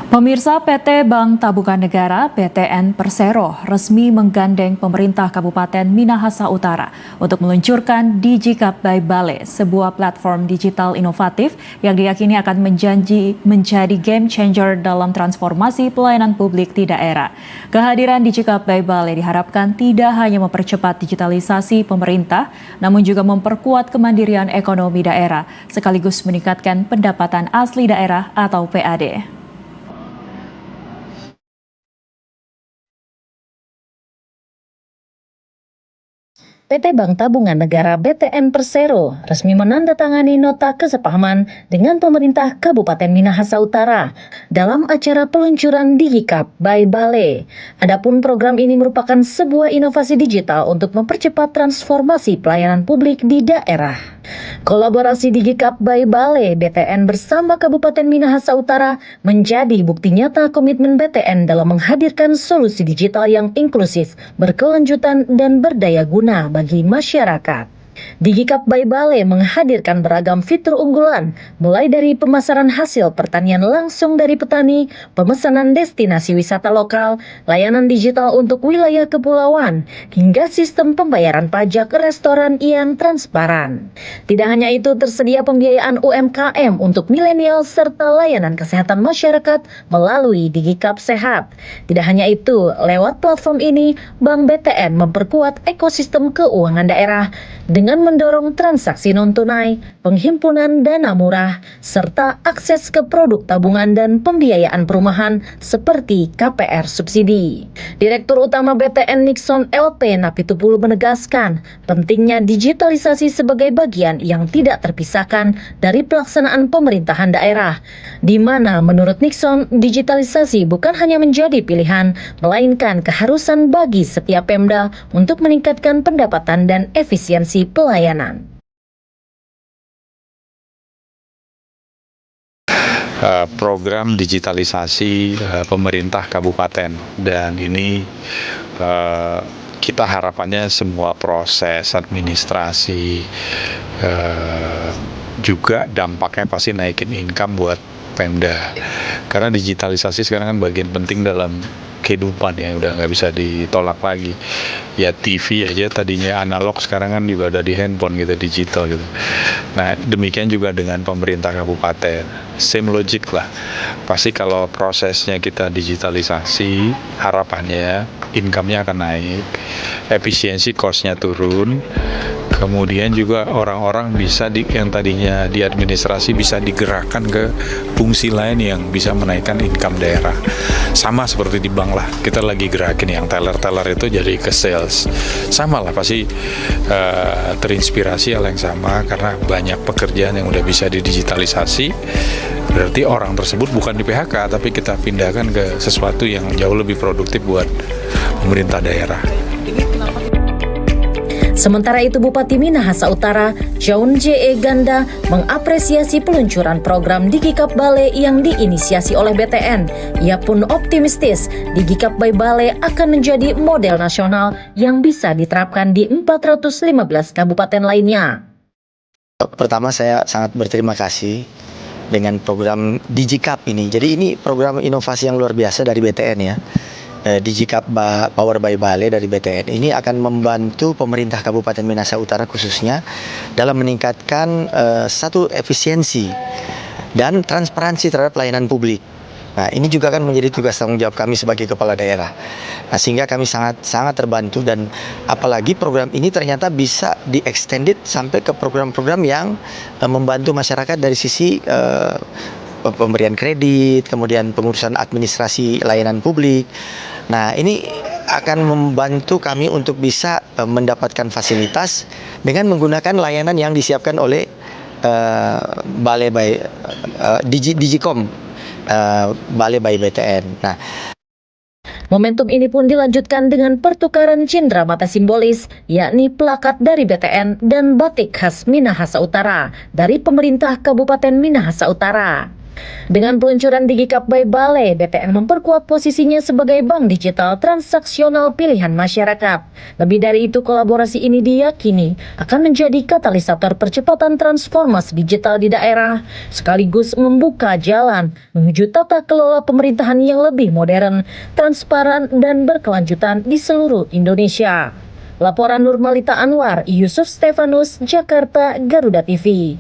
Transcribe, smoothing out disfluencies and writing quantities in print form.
Pemirsa, PT Bank Tabungan Negara (BTN) Persero resmi menggandeng pemerintah Kabupaten Minahasa Utara untuk meluncurkan DigiCap by Bale, sebuah platform digital inovatif yang diyakini akan menjadi game changer dalam transformasi pelayanan publik di daerah. Kehadiran DigiCap by Bale diharapkan tidak hanya mempercepat digitalisasi pemerintah, namun juga memperkuat kemandirian ekonomi daerah, sekaligus meningkatkan pendapatan asli daerah atau PAD. PT Bank Tabungan Negara (BTN) Persero resmi menandatangani nota kesepahaman dengan pemerintah Kabupaten Minahasa Utara dalam acara peluncuran DigiCap by Bale. Adapun program ini merupakan sebuah inovasi digital untuk mempercepat transformasi pelayanan publik di daerah. Kolaborasi DigiCap by Bale BTN bersama Kabupaten Minahasa Utara menjadi bukti nyata komitmen BTN dalam menghadirkan solusi digital yang inklusif, berkelanjutan, dan berdaya guna bagi masyarakat. DigiCap by Bale menghadirkan beragam fitur unggulan, mulai dari pemasaran hasil pertanian langsung dari petani, pemesanan destinasi wisata lokal, layanan digital untuk wilayah kepulauan, hingga sistem pembayaran pajak restoran yang transparan. Tidak hanya itu, tersedia pembiayaan UMKM untuk milenial serta layanan kesehatan masyarakat melalui DigiCap Sehat. Tidak hanya itu, lewat platform ini, Bank BTN memperkuat ekosistem keuangan daerah dengan mendorong transaksi non-tunai, penghimpunan dana murah, serta akses ke produk tabungan dan pembiayaan perumahan seperti KPR subsidi. Direktur Utama BTN Nixon LP Napitupulu menegaskan pentingnya digitalisasi sebagai bagian yang tidak terpisahkan dari pelaksanaan pemerintahan daerah, di mana menurut Nixon digitalisasi bukan hanya menjadi pilihan, melainkan keharusan bagi setiap Pemda untuk meningkatkan pendapatan dan efisiensi pelayanan. Program digitalisasi pemerintah kabupaten, dan ini kita harapannya semua proses administrasi juga dampaknya pasti naikin income buat Pemda, karena digitalisasi sekarang kan bagian penting dalam kehidupan ya, udah nggak bisa ditolak lagi. Ya TV aja tadinya analog, sekarang kan juga ada di handphone gitu, digital gitu. Nah demikian juga dengan pemerintah kabupaten, same logic lah. Pasti kalau prosesnya kita digitalisasi, harapannya income-nya akan naik, efisiensi cost-nya turun. Kemudian juga orang-orang bisa yang tadinya di administrasi bisa digerakkan ke fungsi lain yang bisa menaikkan income daerah. Sama seperti di bank lah, kita lagi gerakin yang teller-teller itu jadi ke sales. Sama lah, pasti terinspirasi hal yang sama, karena banyak pekerjaan yang udah bisa didigitalisasi. Berarti orang tersebut bukan di PHK, tapi kita pindahkan ke sesuatu yang jauh lebih produktif buat pemerintah daerah. Sementara itu, Bupati Minahasa Utara, John J.E. Ganda, mengapresiasi peluncuran program DigiCap Bale yang diinisiasi oleh BTN. Ia pun optimistis DigiCap by Bale akan menjadi model nasional yang bisa diterapkan di 415 kabupaten lainnya. Pertama, saya sangat berterima kasih dengan program DigiCap ini. Jadi ini program inovasi yang luar biasa dari BTN ya. DigiCap Power by Bale dari BTN ini akan membantu pemerintah Kabupaten Minahasa Utara khususnya dalam meningkatkan satu efisiensi dan transparansi terhadap pelayanan publik. Nah, ini juga akan menjadi tugas tanggung jawab kami sebagai kepala daerah. Nah, sehingga kami sangat terbantu, dan apalagi program ini ternyata bisa di-extended sampai ke program-program yang membantu masyarakat dari sisi pemberian kredit, kemudian pengurusan administrasi layanan publik. Nah, ini akan membantu kami untuk bisa mendapatkan fasilitas dengan menggunakan layanan yang disiapkan oleh Bale by Digicom, Bale by BTN. Nah, momentum ini pun dilanjutkan dengan pertukaran cenderamata simbolis, yakni plakat dari BTN dan batik khas Minahasa Utara dari pemerintah Kabupaten Minahasa Utara. Dengan peluncuran DigiCap by Bale, BTN memperkuat posisinya sebagai bank digital transaksional pilihan masyarakat. Lebih dari itu, kolaborasi ini diyakini akan menjadi katalisator percepatan transformasi digital di daerah, sekaligus membuka jalan menuju tata kelola pemerintahan yang lebih modern, transparan, dan berkelanjutan di seluruh Indonesia. Laporan Nurmalita Anwar, Yusuf Stefanus, Jakarta, Garuda TV.